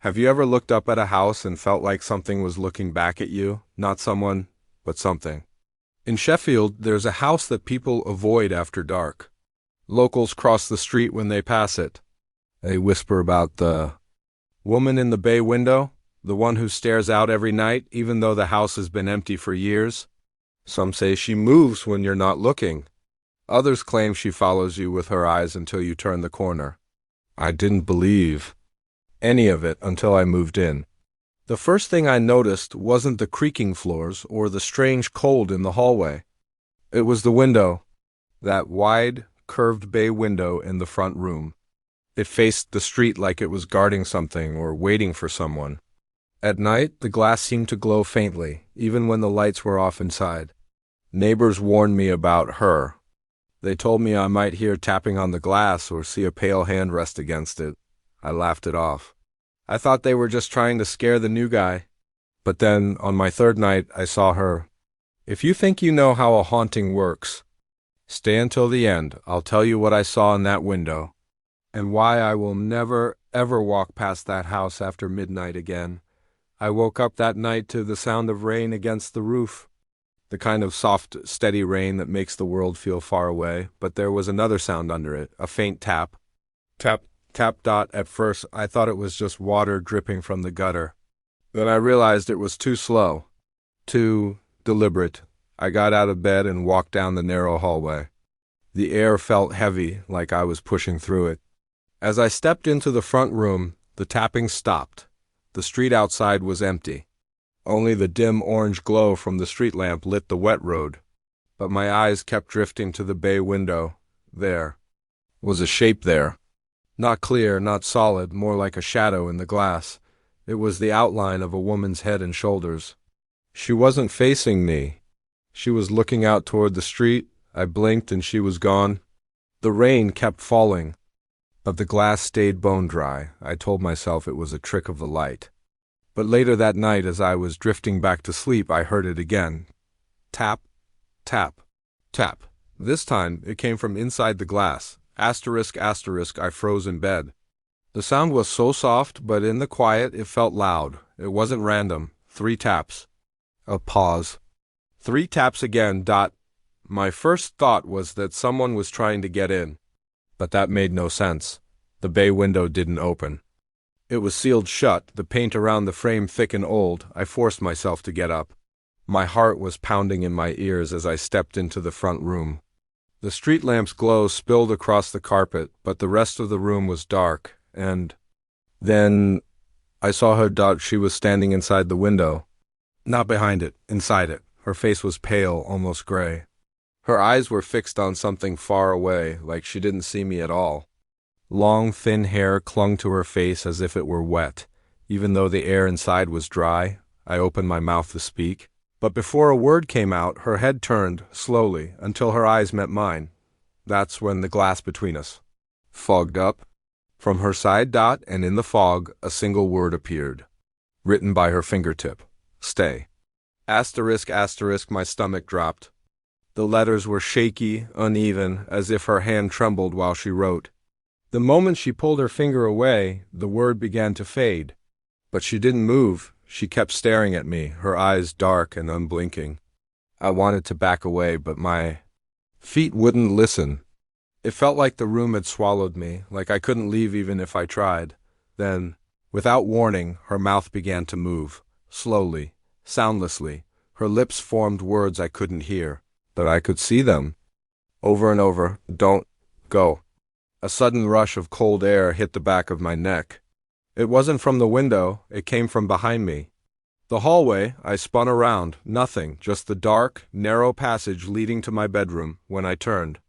Have you ever looked up at a house and felt like something was looking back at you? Not someone, but something. In Sheffield, there's a house that people avoid after dark. Locals cross the street when they pass it. They whisper about the woman in the bay window, the one who stares out every night even though the house has been empty for years. Some say she moves when you're not looking. Others claim she follows you with her eyes until you turn the corner. I didn't believe any of it until I moved in. The first thing I noticed wasn't the creaking floors or the strange cold in the hallway. It was the window, that wide, curved bay window in the front room. It faced the street like it was guarding something or waiting for someone. At night, the glass seemed to glow faintly, even when the lights were off inside. Neighbors warned me about her. They told me I might hear tapping on the glass or see a pale hand rest against it. I laughed it off. I thought they were just trying to scare the new guy. But then, on my third night, I saw her. If you think you know how a haunting works, stay until the end. I'll tell you what I saw in that window, and why I will never, ever walk past that house after midnight again. I woke up that night to the sound of rain against the roof. The kind of soft, steady rain that makes the world feel far away, but there was another sound under it, a faint tap. Tap, tap, dot. At first, I thought it was just water dripping from the gutter. Then I realized it was too slow, too deliberate. I got out of bed and walked down the narrow hallway. The air felt heavy, like I was pushing through it. As I stepped into the front room, the tapping stopped. The street outside was empty. Only the dim orange glow from the street lamp lit the wet road. But my eyes kept drifting to the bay window. There was a shape there. Not clear, not solid, more like a shadow in the glass. It was the outline of a woman's head and shoulders. She wasn't facing me. She was looking out toward the street. I blinked and she was gone. The rain kept falling, but the glass stayed bone dry. I told myself it was a trick of the light. But later that night, as I was drifting back to sleep, I heard it again. Tap, tap, tap. This time, it came from inside the glass. Asterisk, asterisk, I froze in bed. The sound was so soft, but in the quiet, it felt loud. It wasn't random. 3 taps. A pause. 3 taps again, dot. My first thought was that someone was trying to get in. But that made no sense. The bay window didn't open. It was sealed shut, the paint around the frame thick and old. I forced myself to get up. My heart was pounding in my ears as I stepped into the front room. The street lamp's glow spilled across the carpet, but the rest of the room was dark, and then I saw her. She was standing inside the window. Not behind it, inside it. Her face was pale, almost gray. Her eyes were fixed on something far away, like she didn't see me at all. Long, thin hair clung to her face as if it were wet. Even though the air inside was dry, I opened my mouth to speak. But before a word came out, her head turned, slowly, until her eyes met mine. That's when the glass between us fogged up. From her side, and in the fog, a single word appeared, written by her fingertip. Stay. Asterisk, asterisk, my stomach dropped. The letters were shaky, uneven, as if her hand trembled while she wrote. The moment she pulled her finger away, the word began to fade. But she didn't move. She kept staring at me, her eyes dark and unblinking. I wanted to back away, but my feet wouldn't listen. It felt like the room had swallowed me, like I couldn't leave even if I tried. Then, without warning, her mouth began to move, slowly, soundlessly. Her lips formed words I couldn't hear, but I could see them. Over and over, don't go. A sudden rush of cold air hit the back of my neck. It wasn't from the window, it came from behind me. The hallway, I spun around, nothing, just the dark, narrow passage leading to my bedroom. When I turned,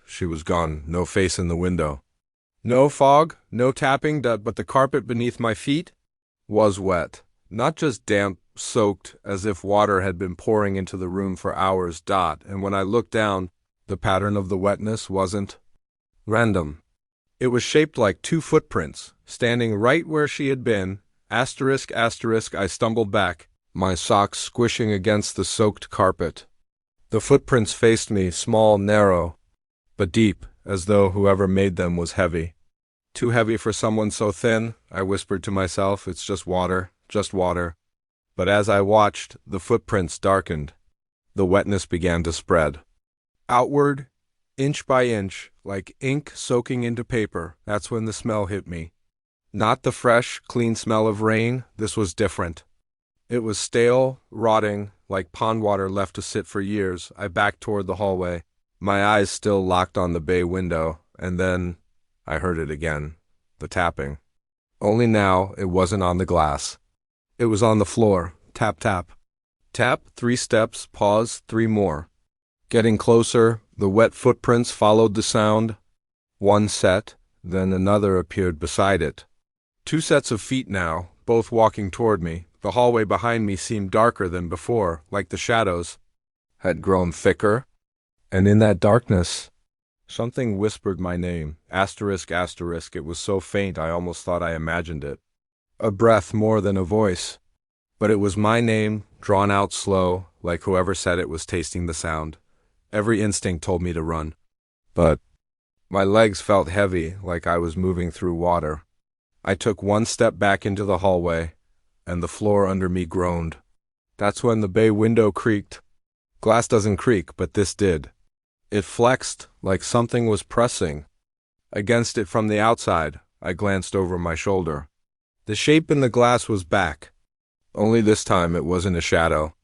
she was gone, no face in the window. No fog, no tapping, but the carpet beneath my feet was wet. Not just damp, soaked, as if water had been pouring into the room for hours. And when I looked down, the pattern of the wetness wasn't random. It was shaped like 2 footprints, standing right where she had been. Asterisk, asterisk, I stumbled back, my socks squishing against the soaked carpet. The footprints faced me, small, narrow, but deep, as though whoever made them was heavy. Too heavy for someone so thin, I whispered to myself. It's just water, just water. But as I watched, the footprints darkened. The wetness began to spread. Outward, inch by inch, like ink soaking into paper. That's when the smell hit me. Not the fresh, clean smell of rain. This was different. It was stale, rotting, like pond water left to sit for years. I backed toward the hallway, my eyes still locked on the bay window, and then I heard it again, the tapping. Only now it wasn't on the glass. It was on the floor. Tap, tap. Tap, 3 steps, pause, 3 more. Getting closer, the wet footprints followed the sound. 1 set, then another appeared beside it. 2 sets of feet now, both walking toward me. The hallway behind me seemed darker than before, like the shadows had grown thicker. And in that darkness, something whispered my name. Asterisk, asterisk. It was so faint I almost thought I imagined it. A breath more than a voice. But it was my name, drawn out slow, like whoever said it was tasting the sound. Every instinct told me to run. But my legs felt heavy, like I was moving through water. I took 1 step back into the hallway, and the floor under me groaned. That's when the bay window creaked. Glass doesn't creak, but this did. It flexed like something was pressing against it from the outside. I glanced over my shoulder. The shape in the glass was back. Only this time it wasn't a shadow.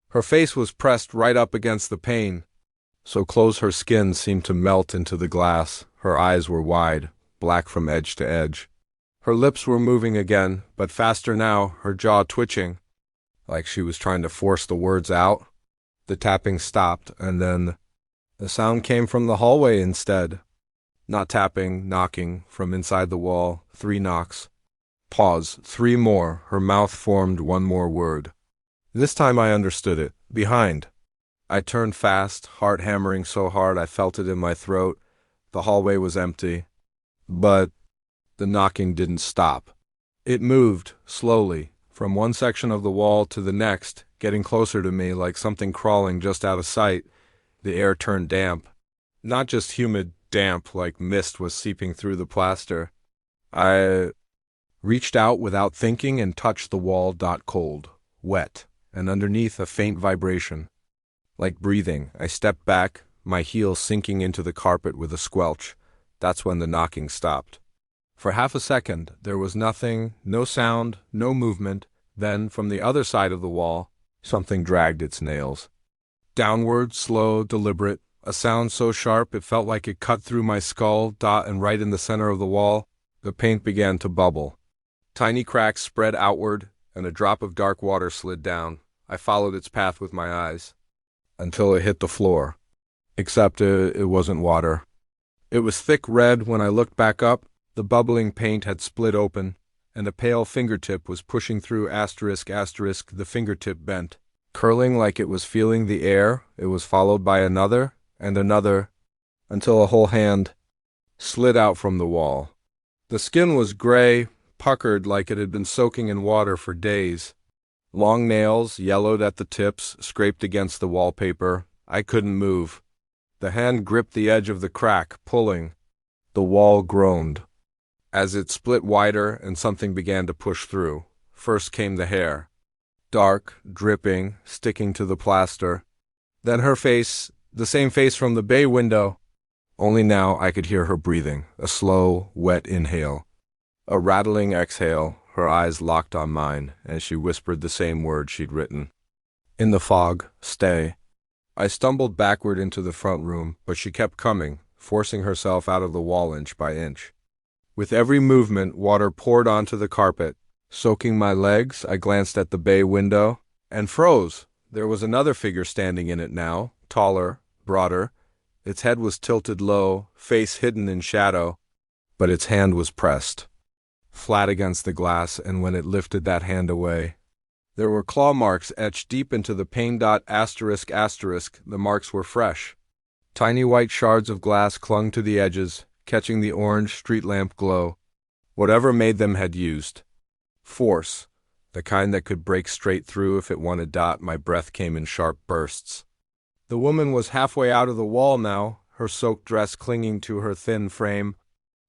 Her face was pressed right up against the pane, so close her skin seemed to melt into the glass. Her eyes were wide, black from edge to edge. Her lips were moving again, but faster now, her jaw twitching, like she was trying to force the words out. The tapping stopped, and then the sound came from the hallway instead. Not tapping, knocking, from inside the wall. 3 knocks. Pause. 3 more. Her mouth formed 1 more word. This time I understood it. Behind. I turned fast, heart hammering so hard I felt it in my throat. The hallway was empty. But the knocking didn't stop. It moved, slowly, from one section of the wall to the next, getting closer to me like something crawling just out of sight. The air turned damp. Not just humid, damp, like mist was seeping through the plaster. I reached out without thinking and touched the wall. Cold, wet, and underneath a faint vibration. Like breathing, I stepped back, my heel sinking into the carpet with a squelch. That's when the knocking stopped. For half a second, there was nothing, no sound, no movement. Then, from the other side of the wall, something dragged its nails. Downward, slow, deliberate, a sound so sharp it felt like it cut through my skull. And right in the center of the wall, the paint began to bubble. Tiny cracks spread outward, and a drop of dark water slid down. I followed its path with my eyes, until it hit the floor. Except it wasn't water. It was thick red. When I looked back up, the bubbling paint had split open, and a pale fingertip was pushing through. Asterisk, asterisk. The fingertip bent, curling like it was feeling the air. It was followed by another, and another, until a whole hand slid out from the wall. The skin was gray, puckered like it had been soaking in water for days. Long nails, yellowed at the tips, scraped against the wallpaper. I couldn't move. The hand gripped the edge of the crack, pulling. The wall groaned. As it split wider and something began to push through, first came the hair. Dark, dripping, sticking to the plaster. Then her face, the same face from the bay window. Only now I could hear her breathing, a slow, wet inhale. A rattling exhale. Her eyes locked on mine, and she whispered the same word she'd written. In the fog, stay. I stumbled backward into the front room, but she kept coming, forcing herself out of the wall inch by inch. With every movement, water poured onto the carpet, soaking my legs. I glanced at the bay window, and froze. There was another figure standing in it now, taller, broader. Its head was tilted low, face hidden in shadow, but its hand was pressed flat against the glass, and when it lifted that hand away, there were claw marks etched deep into the pane. Asterisk, asterisk. The marks were fresh. Tiny white shards of glass clung to the edges, catching the orange street lamp glow. Whatever made them had used force, the kind that could break straight through if it wanted. My breath came in sharp bursts. The woman was halfway out of the wall now, her soaked dress clinging to her thin frame.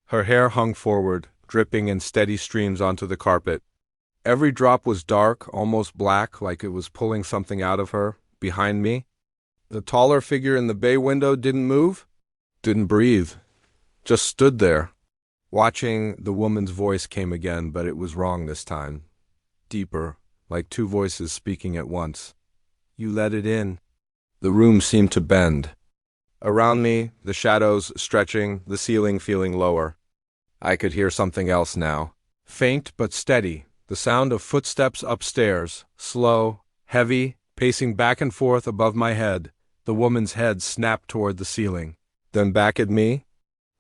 Her hair hung forward, dripping in steady streams onto the carpet. Every drop was dark, almost black, like it was pulling something out of her, behind me. The taller figure in the bay window didn't move, didn't breathe, just stood there. Watching, the woman's voice came again, but it was wrong this time. Deeper, like two voices speaking at once. You let it in. The room seemed to bend. Around me, the shadows stretching, the ceiling feeling lower. I could hear something else now. Faint but steady, the sound of footsteps upstairs, slow, heavy, pacing back and forth above my head. The woman's head snapped toward the ceiling. Then back at me.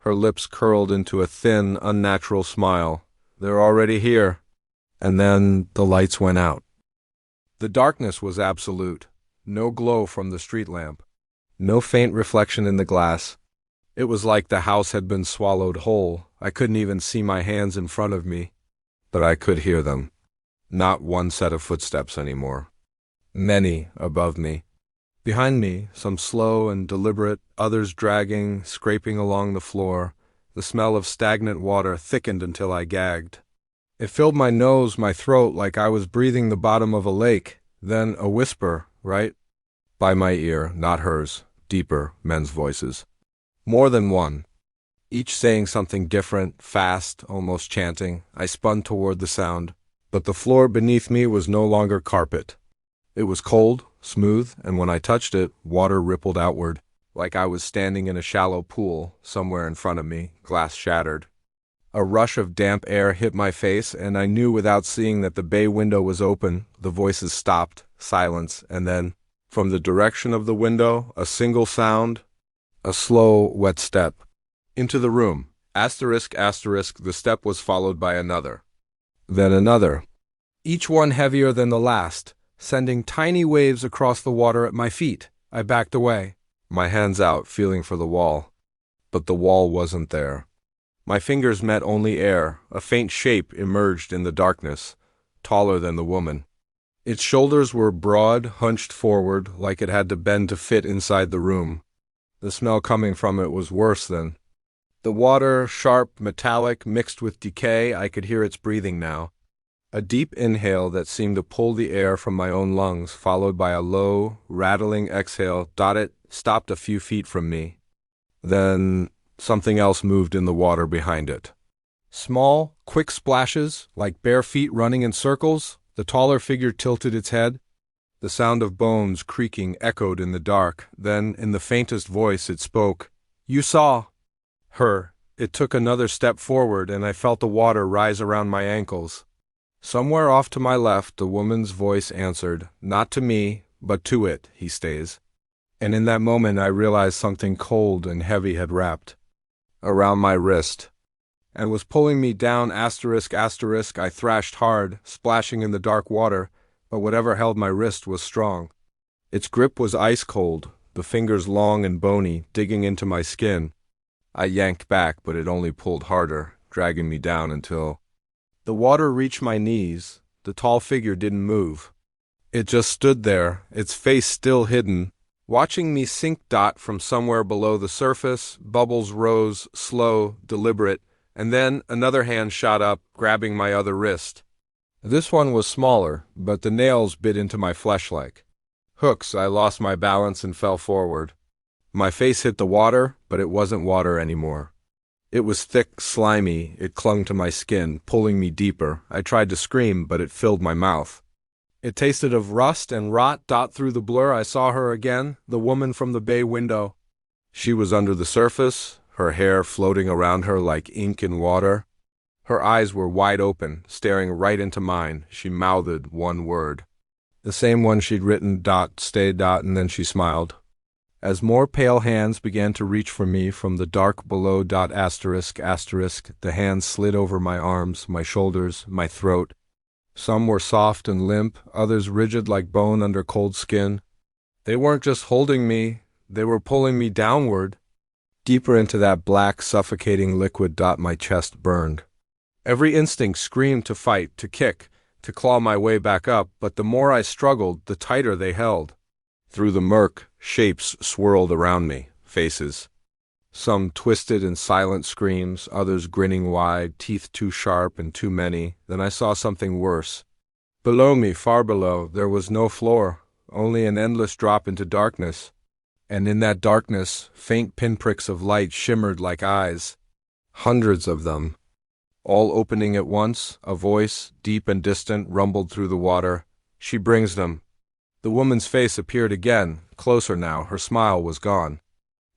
Her lips curled into a thin, unnatural smile. They're already here. And then the lights went out. The darkness was absolute. No glow from the street lamp. No faint reflection in the glass. It was like the house had been swallowed whole. I couldn't even see my hands in front of me. But I could hear them. Not one set of footsteps anymore. Many above me. Behind me, some slow and deliberate, others dragging, scraping along the floor. The smell of stagnant water thickened until I gagged. It filled my nose, my throat, like I was breathing the bottom of a lake. Then a whisper, right by my ear, not hers, deeper, men's voices. More than one. Each saying something different, fast, almost chanting. I spun toward the sound. But the floor beneath me was no longer carpet. It was cold, smooth, and when I touched it, water rippled outward, like I was standing in a shallow pool, somewhere in front of me, glass shattered. A rush of damp air hit my face, and I knew without seeing that the bay window was open. The voices stopped, silence, and then, from the direction of the window, a single sound, a slow, wet step. Into the room. Asterisk, asterisk, the step was followed by another. Then another. Each one heavier than the last, sending tiny waves across the water at my feet. I backed away, my hands out, feeling for the wall. But the wall wasn't there. My fingers met only air. A faint shape emerged in the darkness, taller than the woman. Its shoulders were broad, hunched forward, like it had to bend to fit inside the room. The smell coming from it was worse than. The water, sharp, metallic, mixed with decay, I could hear its breathing now. A deep inhale that seemed to pull the air from my own lungs, followed by a low, rattling exhale, stopped a few feet from me. Then something else moved in the water behind it. Small, quick splashes, like bare feet running in circles. The taller figure tilted its head. The sound of bones creaking echoed in the dark. Then, in the faintest voice, it spoke. You saw her. It took another step forward, and I felt the water rise around my ankles. Somewhere off to my left, the woman's voice answered, not to me, but to it, he stays. And in that moment I realized something cold and heavy had wrapped around my wrist and was pulling me down. Asterisk, asterisk, I thrashed hard, splashing in the dark water, but whatever held my wrist was strong. Its grip was ice cold, the fingers long and bony, digging into my skin. I yanked back, but it only pulled harder, dragging me down until the water reached my knees. The tall figure didn't move. It just stood there, its face still hidden, watching me sink. From somewhere below the surface, bubbles rose, slow, deliberate, and then another hand shot up, grabbing my other wrist. This one was smaller, but the nails bit into my flesh like hooks. I lost my balance and fell forward. My face hit the water, but it wasn't water anymore. It was thick, slimy. It clung to my skin, pulling me deeper. I tried to scream, but it filled my mouth. It tasted of rust and rot. Through the blur I saw her again, the woman from the bay window. She was under the surface, her hair floating around her like ink in water. Her eyes were wide open, staring right into mine. She mouthed one word. The same one she'd written, stay, and then she smiled. As more pale hands began to reach for me from the dark below, asterisk, asterisk, the hands slid over my arms, my shoulders, my throat. Some were soft and limp, others rigid like bone under cold skin. They weren't just holding me, they were pulling me downward, deeper into that black, suffocating liquid. My chest burned. Every instinct screamed to fight, to kick, to claw my way back up, but the more I struggled, the tighter they held. Through the murk, shapes swirled around me, faces. Some twisted in silent screams, others grinning wide, teeth too sharp and too many. Then I saw something worse. Below me, far below, there was no floor, only an endless drop into darkness. And in that darkness, faint pinpricks of light shimmered like eyes. Hundreds of them. All opening at once, a voice, deep and distant, rumbled through the water. "She brings them." The woman's face appeared again, closer now, her smile was gone.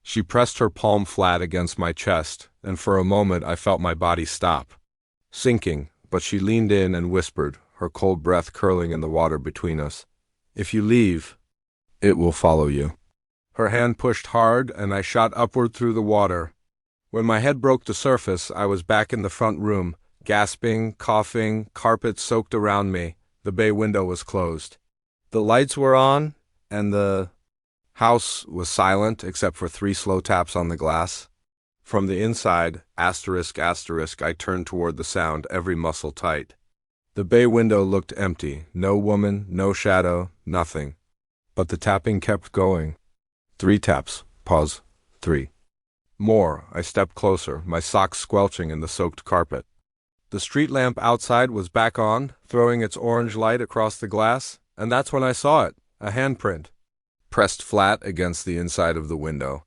She pressed her palm flat against my chest, and for a moment I felt my body stop, sinking, but she leaned in and whispered, her cold breath curling in the water between us. "If you leave, it will follow you." Her hand pushed hard, and I shot upward through the water. When my head broke the surface, I was back in the front room, gasping, coughing, carpet soaked around me. The bay window was closed. The lights were on, and the house was silent except for 3 slow taps on the glass. From the inside, asterisk, asterisk, I turned toward the sound, every muscle tight. The bay window looked empty, no woman, no shadow, nothing. But the tapping kept going. 3 taps, pause, 3. More. I stepped closer, my socks squelching in the soaked carpet. The street lamp outside was back on, throwing its orange light across the glass, and that's when I saw it, a handprint, pressed flat against the inside of the window.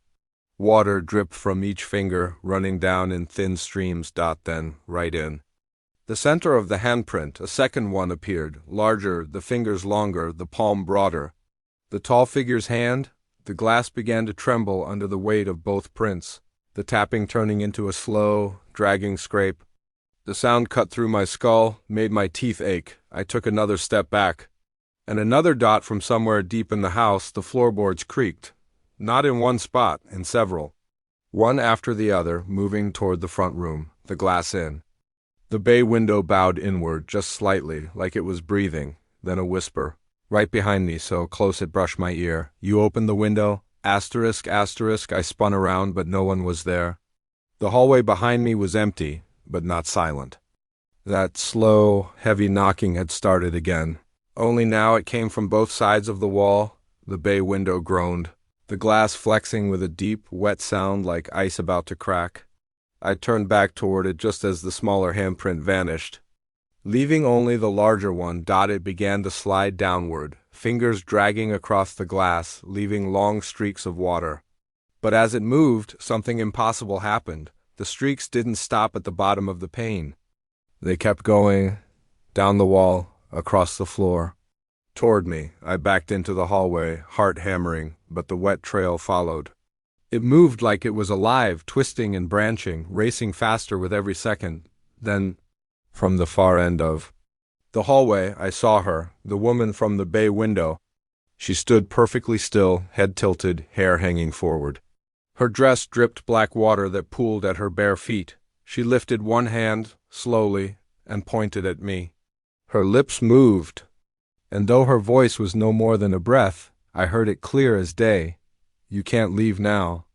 Water dripped from each finger, running down in thin streams, then right in. The center of the handprint, a second one appeared, larger, the fingers longer, the palm broader. The tall figure's hand. The glass began to tremble under the weight of both prints, the tapping turning into a slow, dragging scrape. The sound cut through my skull, made my teeth ache. I took another step back. And another dot from somewhere deep in the house, the floorboards creaked. Not in one spot, in several. One after the other, moving toward the front room, the glass in. The bay window bowed inward, just slightly, like it was breathing, then a whisper. Right behind me, so close it brushed my ear. "You opened the window?" Asterisk, asterisk, I spun around, but no one was there. The hallway behind me was empty, but not silent. That slow, heavy knocking had started again. Only now it came from both sides of the wall. The bay window groaned, the glass flexing with a deep, wet sound like ice about to crack. I turned back toward it just as the smaller handprint vanished. Leaving only the larger one, it began to slide downward, fingers dragging across the glass, leaving long streaks of water. But as it moved, something impossible happened. The streaks didn't stop at the bottom of the pane. They kept going, down the wall, across the floor. Toward me, I backed into the hallway, heart hammering, but the wet trail followed. It moved like it was alive, twisting and branching, racing faster with every second. Then, from the far end of the hallway, I saw her, the woman from the bay window. She stood perfectly still, head tilted, hair hanging forward. Her dress dripped black water that pooled at her bare feet. She lifted one hand, slowly, and pointed at me. Her lips moved, and though her voice was no more than a breath, I heard it clear as day. "You can't leave now."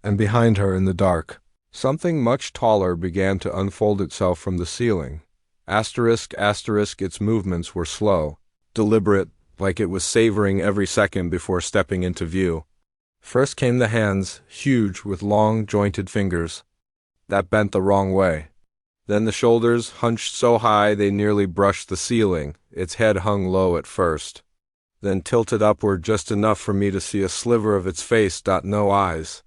And behind her in the dark, something much taller began to unfold itself from the ceiling. Asterisk, asterisk, its movements were slow, deliberate, like it was savoring every second before stepping into view. First came the hands, huge with long, jointed fingers, that bent the wrong way. Then the shoulders, hunched so high they nearly brushed the ceiling. Its head hung low at first, then tilted upward just enough for me to see a sliver of its face. No eyes.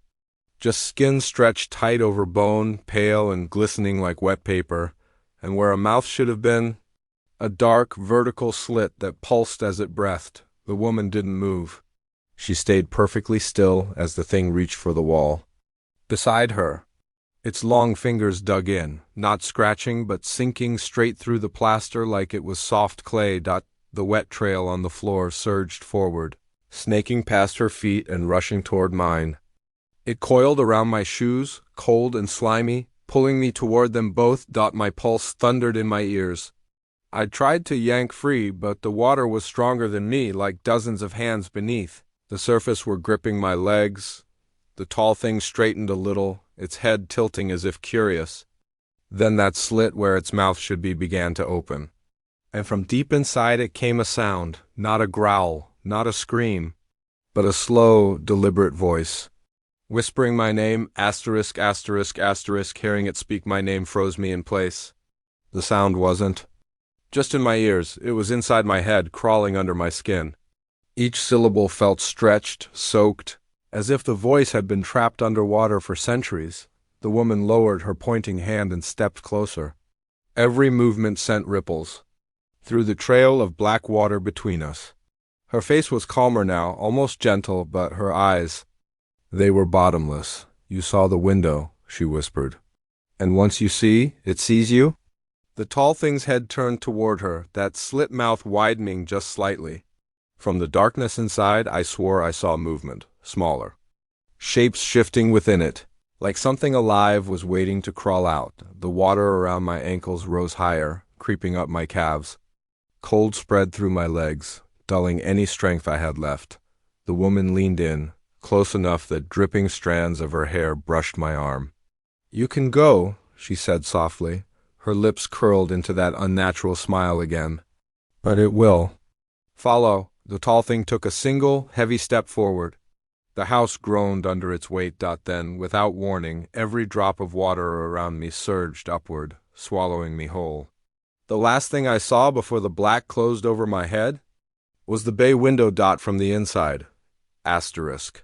Just skin stretched tight over bone, pale and glistening like wet paper, and where a mouth should have been, a dark, vertical slit that pulsed as it breathed. The woman didn't move. She stayed perfectly still as the thing reached for the wall. Beside her, its long fingers dug in, not scratching but sinking straight through the plaster like it was soft clay. The wet trail on the floor surged forward, snaking past her feet and rushing toward mine. It coiled around my shoes, cold and slimy, pulling me toward them both. My pulse thundered in my ears. I tried to yank free, but the water was stronger than me, like dozens of hands beneath. The surface were gripping my legs. The tall thing straightened a little, its head tilting as if curious. Then that slit where its mouth should be began to open. And from deep inside it came a sound, not a growl, not a scream, but a slow, deliberate voice. Whispering my name, asterisk, asterisk, asterisk, hearing it speak my name froze me in place. The sound wasn't just in my ears, it was inside my head, crawling under my skin. Each syllable felt stretched, soaked, as if the voice had been trapped underwater for centuries. The woman lowered her pointing hand and stepped closer. Every movement sent ripples through the trail of black water between us. Her face was calmer now, almost gentle, but her eyes, they were bottomless. You saw the window, she whispered. And once you see, it sees you? The tall thing's head turned toward her, that slit mouth widening just slightly. From the darkness inside, I swore I saw movement, smaller. Shapes shifting within it, like something alive was waiting to crawl out. The water around my ankles rose higher, creeping up my calves. Cold spread through my legs, dulling any strength I had left. The woman leaned in, close enough that dripping strands of her hair brushed my arm. "You can go," she said softly. Her lips curled into that unnatural smile again. "But it will." "Follow." The tall thing took a single, heavy step forward. The house groaned under its weight. Then, without warning, every drop of water around me surged upward, swallowing me whole. The last thing I saw before the black closed over my head was the bay window from the inside. Asterisk.